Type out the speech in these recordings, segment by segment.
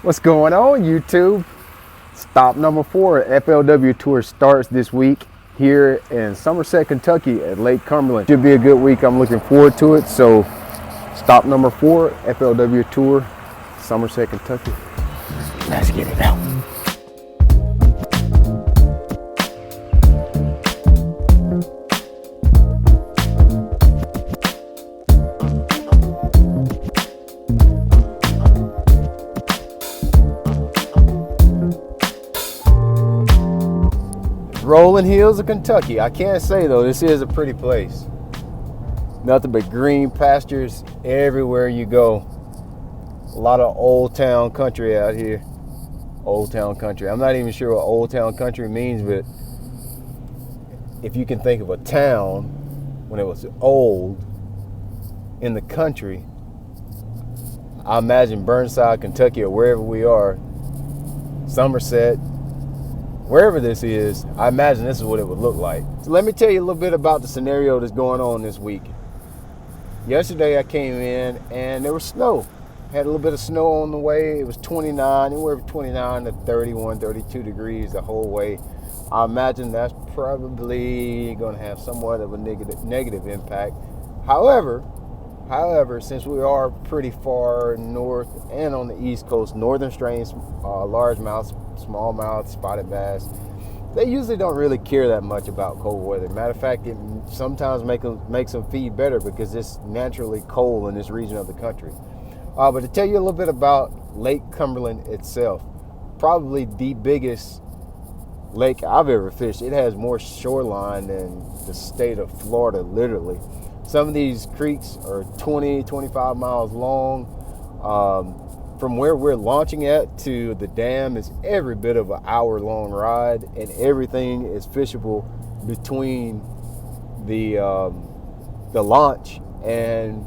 What's going on, YouTube? Stop number 4 FLW Tour starts this week here in Somerset, Kentucky at Lake Cumberland. Should be a good week. I'm looking forward to it. So stop number 4 FLW Tour, Somerset, Kentucky. Let's get it out. Rolling hills of Kentucky. I can't say though, this is a pretty place. Nothing but green pastures everywhere you go. A lot of old town country out here. Old town country. I'm not even sure what old town country means, but if you can think of a town when it was old in the country, I imagine Burnside, Kentucky, or wherever we are, Somerset, wherever this is, I imagine this is what it would look like. So let me tell you a little bit about the scenario that's going on this week. Yesterday I came in and there was snow. Had a little bit of snow on the way. It was 29, anywhere from 29 to 31, 32 degrees the whole way. I imagine that's probably going to have somewhat of a negative impact. However, since we are pretty far north and on the East Coast, northern strains, largemouth, smallmouth, spotted bass, they usually don't really care that much about cold weather. Matter of fact, it sometimes makes them feed better because it's naturally cold in this region of the country. But to tell you a little bit about Lake Cumberland itself, probably the biggest lake I've ever fished. It has more shoreline than the state of Florida, literally. Some of these creeks are 20, 25 miles long. From where we're launching at to the dam is every bit of an hour-long ride, and everything is fishable between the launch and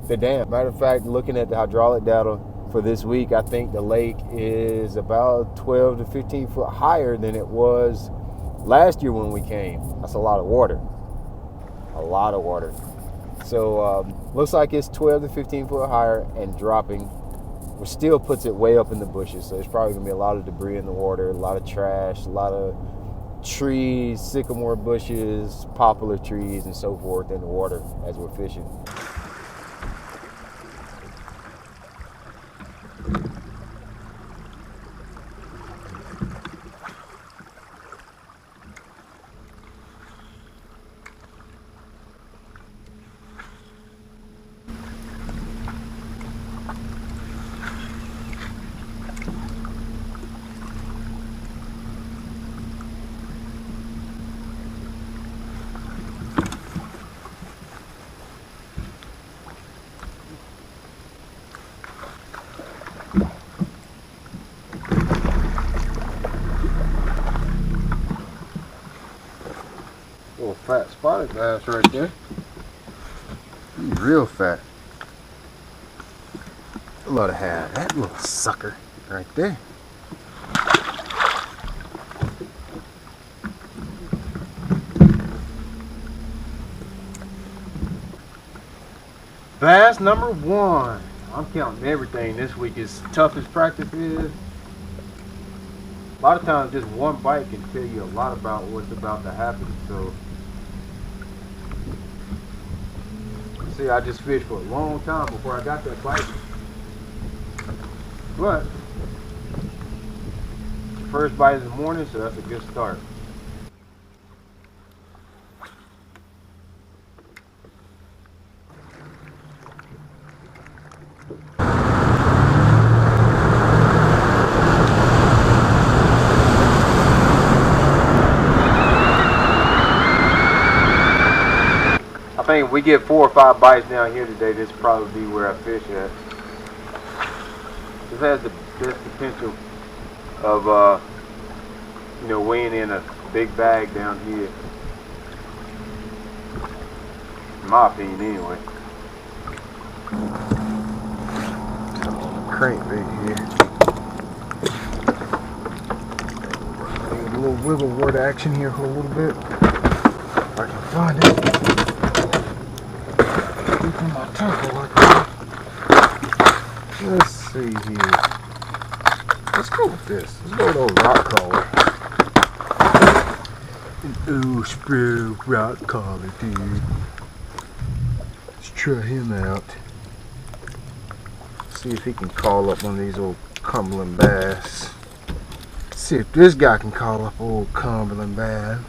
the dam. Matter of fact, looking at the hydraulic data for this week, I think the lake is about 12 to 15 foot higher than it was last year when we came. That's a lot of water. A lot of water. So looks like it's 12 to 15 foot higher and dropping, which still puts it way up in the bushes. So there's probably gonna be a lot of debris in the water, a lot of trash, a lot of trees, sycamore bushes, poplar trees, and so forth in the water as we're fishing. Little fat spotted bass right there. He's real fat. I'd love to have that little sucker right there. Bass number 1. I'm counting everything this week. As tough as practice is, a lot of times just one bite can tell you a lot about what's about to happen. So see, I just fished for a long time before I got that bite. But first bite in the morning, so that's a good start. I think if we get 4 or 5 bites down here today, this will probably be where I fish at. This has the best potential of, weighing in a big bag down here. In my opinion, anyway. Crankbait here. A little wiggle word action here for a little bit. If I can find it. Keeping my tackle like that. Let's see here. go with this. Let's go with old rock crawler. An old spray rock crawler, dude. Let's try him out. See if he can call up one of these old Cumberland bass. See if this guy can call up old Cumberland bass.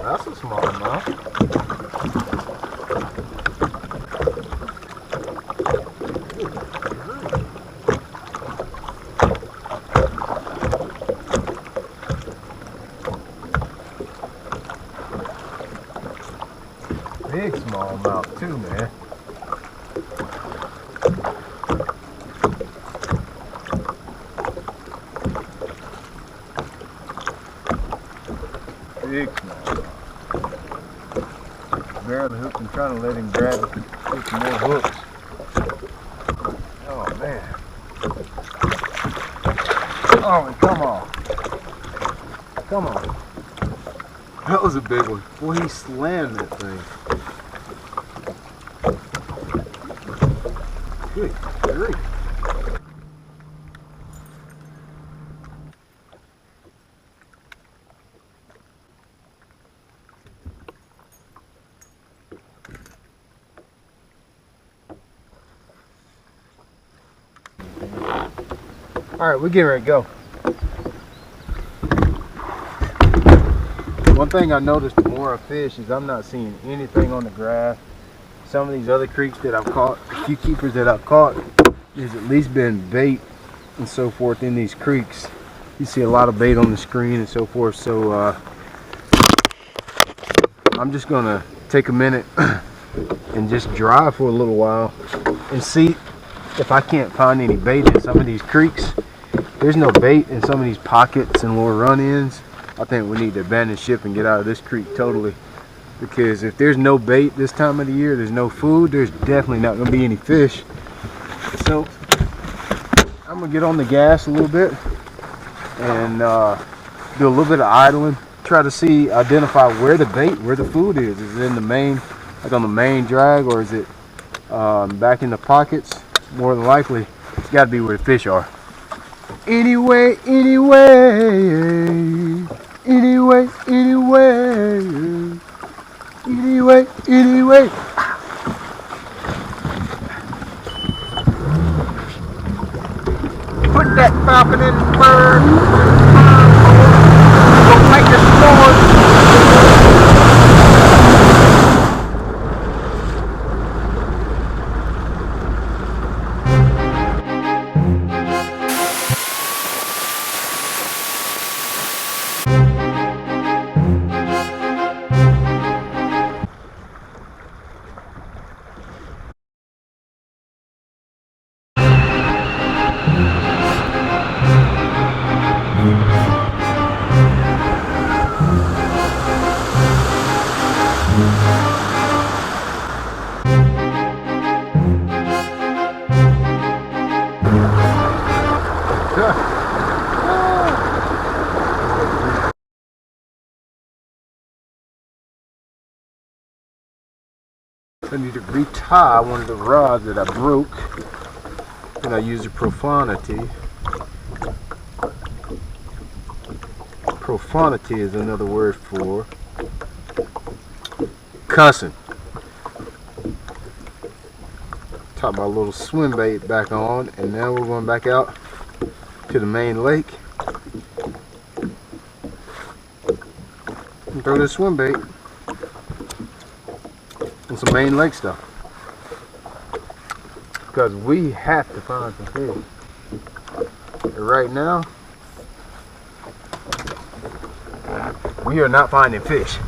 That's a small amount. Big smallmouth too, man. Big smallmouth. Barely hooked. I'm trying to let him grab it and get some more hooks. Oh man. Oh, come on. Come on. That was a big one. Boy, he slammed that thing. Good grief. All right, we're getting ready to go. One thing I noticed the more I fish is I'm not seeing anything on the grass. Some of these other creeks that I've caught, a few keepers that I've caught, there's at least been bait and so forth in these creeks. You see a lot of bait on the screen and so forth. So I'm just gonna take a minute and just drive for a little while and see if I can't find any bait in some of these creeks. If there's no bait in some of these pockets and little run-ins, I think we need to abandon ship and get out of this creek totally. Because if there's no bait this time of the year, there's no food, there's definitely not going to be any fish. So I'm going to get on the gas a little bit and do a little bit of idling. Try to identify where the bait, where the food is. Is it in the main, like on the main drag, or is it back in the pockets? More than likely, it's got to be where the fish are. Anyway, anyway, anyway, anyway, anyway, anyway. Put that falcon in the bird. Don't make the sword. I need to retie one of the rods that I broke, and I used a profanity. Profanity is another word for cussing. Top my little swim bait back on, and now we're going back out to the main lake and throw this swim bait and some main lake stuff, because we have to find some fish. And right now we are not finding fish,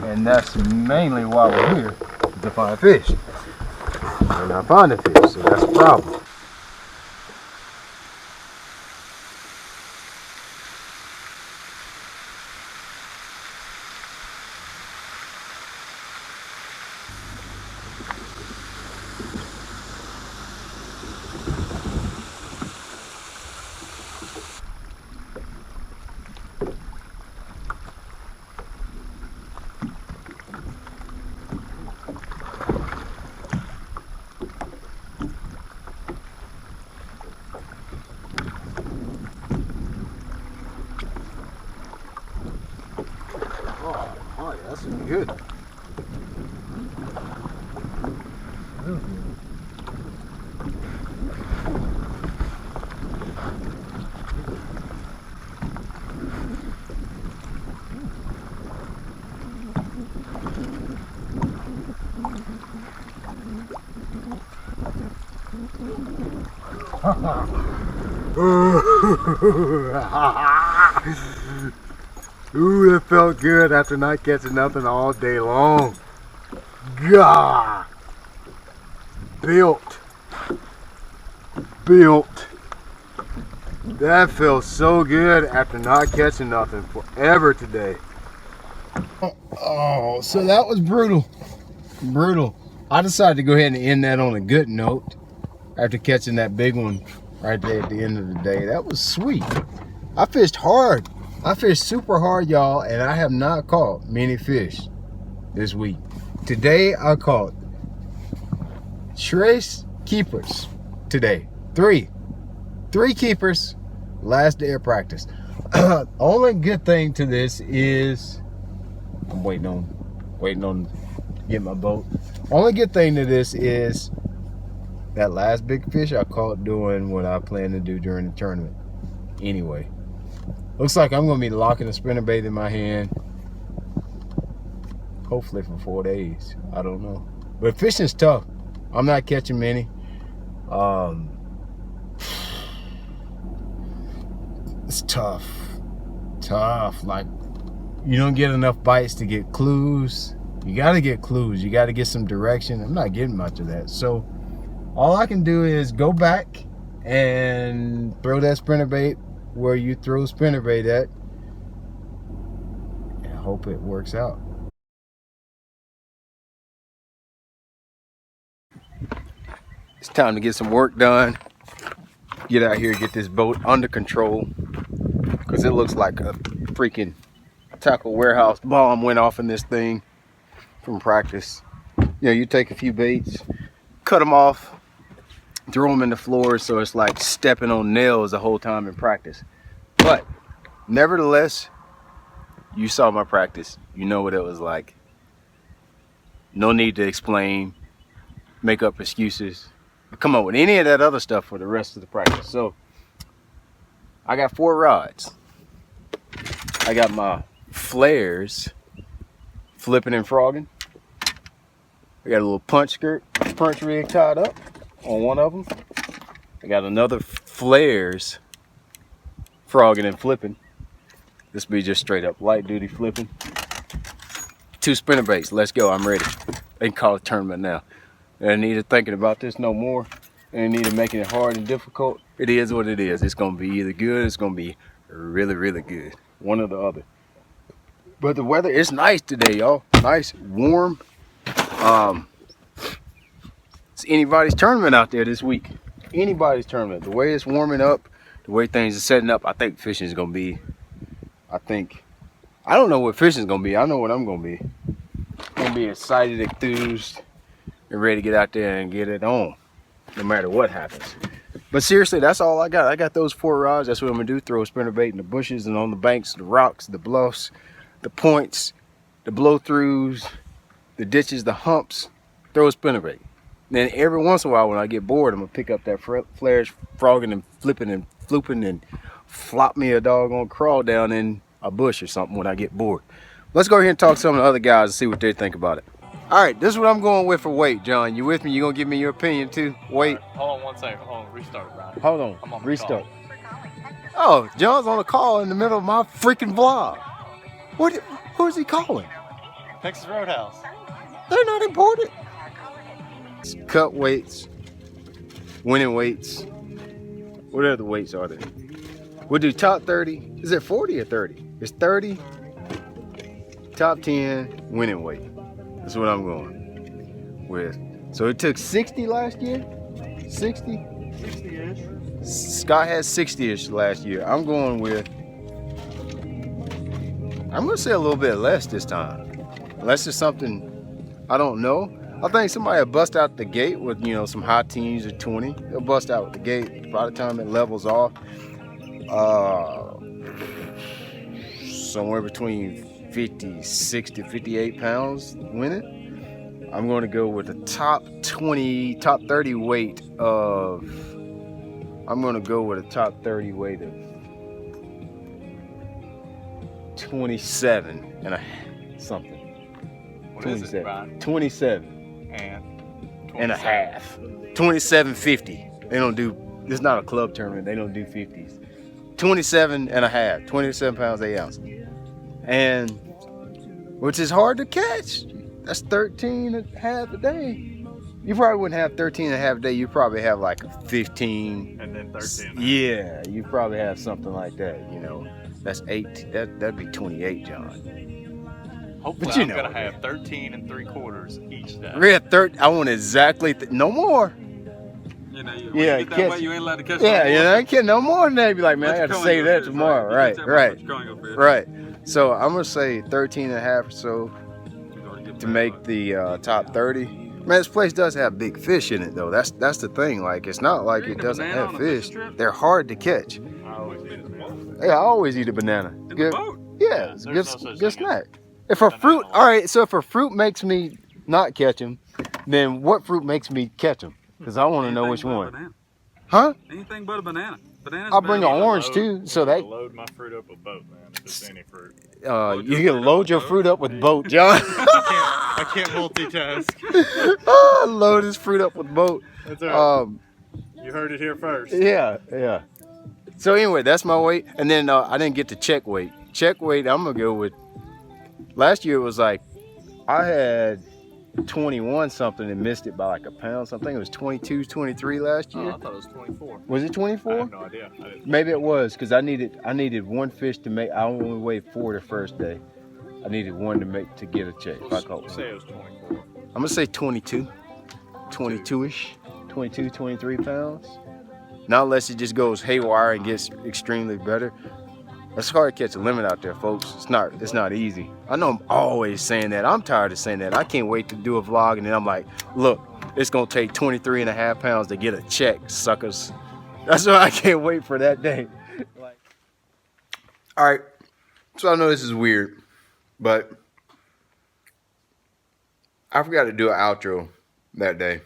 and that's mainly why we're here, to find fish. We're not finding fish, so that's a problem. Oh yeah, that's good. Ooh, it felt good after not catching nothing all day long. God, built. That felt so good after not catching nothing forever today. Oh, so that was brutal. I decided to go ahead and end that on a good note after catching that big one right there at the end of the day. That was sweet. I fished hard. I fished super hard, y'all, and I have not caught many fish this week. Today I caught 3 keepers today. Three keepers last day of practice. Only good thing to this is I'm waiting on get my boat. Only good thing to this is that last big fish I caught doing what I plan to do during the tournament. Anyway, looks like I'm gonna be locking a spinnerbait in my hand, hopefully for 4 days. I don't know, but fishing's tough. I'm not catching many. It's tough. Like, you don't get enough bites to get clues. You got to get clues. You got to get some direction. I'm not getting much of that. So all I can do is go back and throw that spinnerbait where you throw spinnerbait at, and hope it works out. It's time to get some work done. Get out here, get this boat under control, because it looks like a freaking tackle warehouse bomb went off in this thing from practice. You know, you take a few baits, cut them off, throw them in the floor, so it's like stepping on nails the whole time in practice. But nevertheless, you saw my practice. You know what it was like. No need to explain, make up excuses, come up with any of that other stuff for the rest of the practice. So I got 4 rods. I got my flares, flipping and frogging. I got a little punch rig tied up on one of them. I got another flares, frogging and flipping. This be just straight up light duty flipping. 2 spinnerbaits. Let's go. I'm ready. They can call it tournament now. I needed thinking about this no more. And needed making it hard and difficult. It is what it is. It's gonna be either good, it's gonna be really, really good. One or the other. But the weather is nice today, y'all. Nice, warm. It's anybody's tournament out there this week. Anybody's tournament. The way it's warming up, the way things are setting up, I think fishing is gonna be. I don't know what fishing is gonna be. I know what I'm gonna be. I'm gonna be excited, enthused, and ready to get out there and get it on, no matter what happens. But seriously, that's all I got. I got those 4 rods. That's what I'm gonna do. Throw a spinnerbait in the bushes and on the banks, the rocks, the bluffs, the points, the blow-throughs, the ditches, the humps. Throw a spinnerbait. Then every once in a while when I get bored, I'm gonna pick up that flash frogging and flipping and flooping and flop me a doggone crawl down in a bush or something when I get bored. Let's go ahead and talk to some of the other guys and see what they think about it. All right, this is what I'm going with for weight, John. You with me? You gonna give me your opinion too? Weight. Right, hold on 1 second. Hold on, restart, Brian. Hold on. I'm on Restart. Oh, John's on a call in the middle of my freaking vlog. Who is he calling? Texas Roadhouse. They're not important. Cut weights, winning weights. What other weights are there? We'll do top 30. Is it 40 or 30? It's 30. Top 10 winning weight. That's what I'm going with. So it took 60 last year? 60? 60-ish. Scott had 60-ish last year. I'm going to say a little bit less this time. Unless it's something I don't know. I think somebody will bust out the gate with, you know, some high teens or 20. They'll bust out with the gate by the time it levels off. Somewhere between 50, 60, 58 pounds winning. I'm going to go with the top 30 weight of, I'm going to go with a top 30 weight of 27 and something. What is it, Brian? 27 and a half. 27.50. They don't do, this is not a club tournament. They don't do 50s. 27 and a half. 27 pounds, 8 ounces. And, which is hard to catch. That's 13 and a half a day. You probably wouldn't have 13 and a half a day. You probably have like 15. And then 13. Yeah, you probably have something like that, you know. That's 8. That'd be 28, John. Hopefully, I'm gonna have 13 3/4 each day. Yeah, I want exactly no more. You know, you yeah, get that way, you ain't allowed to catch. Yeah, you know, I can't no more than that. Be like, man, I got to save that tomorrow. Right. So I'm gonna say 13 and a half or so to make the top 30. Man, this place does have big fish in it, though. That's the thing. Like, it's not like it doesn't have fish. They're hard to catch. I always eat a banana. Yeah, I always eat a banana. In Good. the boat? Yeah, it's There's good, no such good thing snack. If a fruit, all right. So if a fruit makes me not catch them, then what fruit makes me catch them? Because I want to know which one. Banana. Huh? Anything but a banana. Bananas. I'll bring an orange too. So that load my fruit up with boat, man. If it's any fruit. you can load your fruit up with boat, John. I can't multitask. Load his fruit up with boat. That's all right. You heard it here first. Yeah. So anyway, that's my weight, and then I didn't get to check weight. Check weight, I'm gonna go with. Last year it was like I had 21 something and missed it by like a pound. So I think it was 22, 23 last year. Oh, I thought it was 24. Was it 24? I have no idea. Maybe it was because I needed one fish to make. I only weighed 4 the first day. I needed one to get a check. Say it was 24. I'm gonna say 22, 22ish, 22, 23 pounds. Not unless it just goes haywire and gets extremely better. It's hard to catch a limit out there, folks. It's not easy. I know I'm always saying that. I'm tired of saying that. I can't wait to do a vlog and then I'm like, look, it's gonna take 23 and a half pounds to get a check, suckers. That's why I can't wait for that day. All right, so I know this is weird, but I forgot to do an outro that day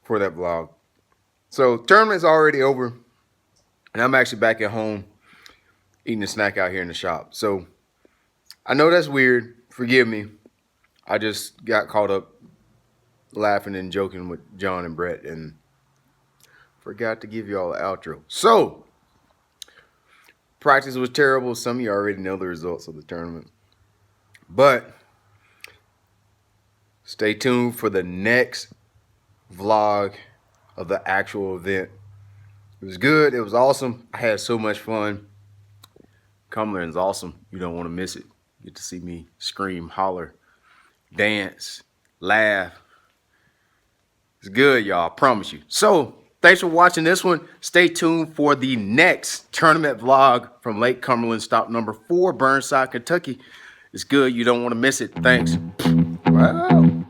for that vlog. So tournament's already over and I'm actually back at home eating a snack out here in the shop. So I know that's weird. Forgive me. I just got caught up laughing and joking with John and Brett and forgot to give y'all an outro. So practice was terrible. Some of you already know the results of the tournament. But stay tuned for the next vlog of the actual event. It was good. It was awesome. I had so much fun. Cumberland's awesome. You don't want to miss it. You get to see me scream, holler, dance, laugh. It's good, y'all. I promise you. So, thanks for watching this one. Stay tuned for the next tournament vlog from Lake Cumberland, stop number 4, Burnside, Kentucky. It's good. You don't want to miss it. Thanks. Wow.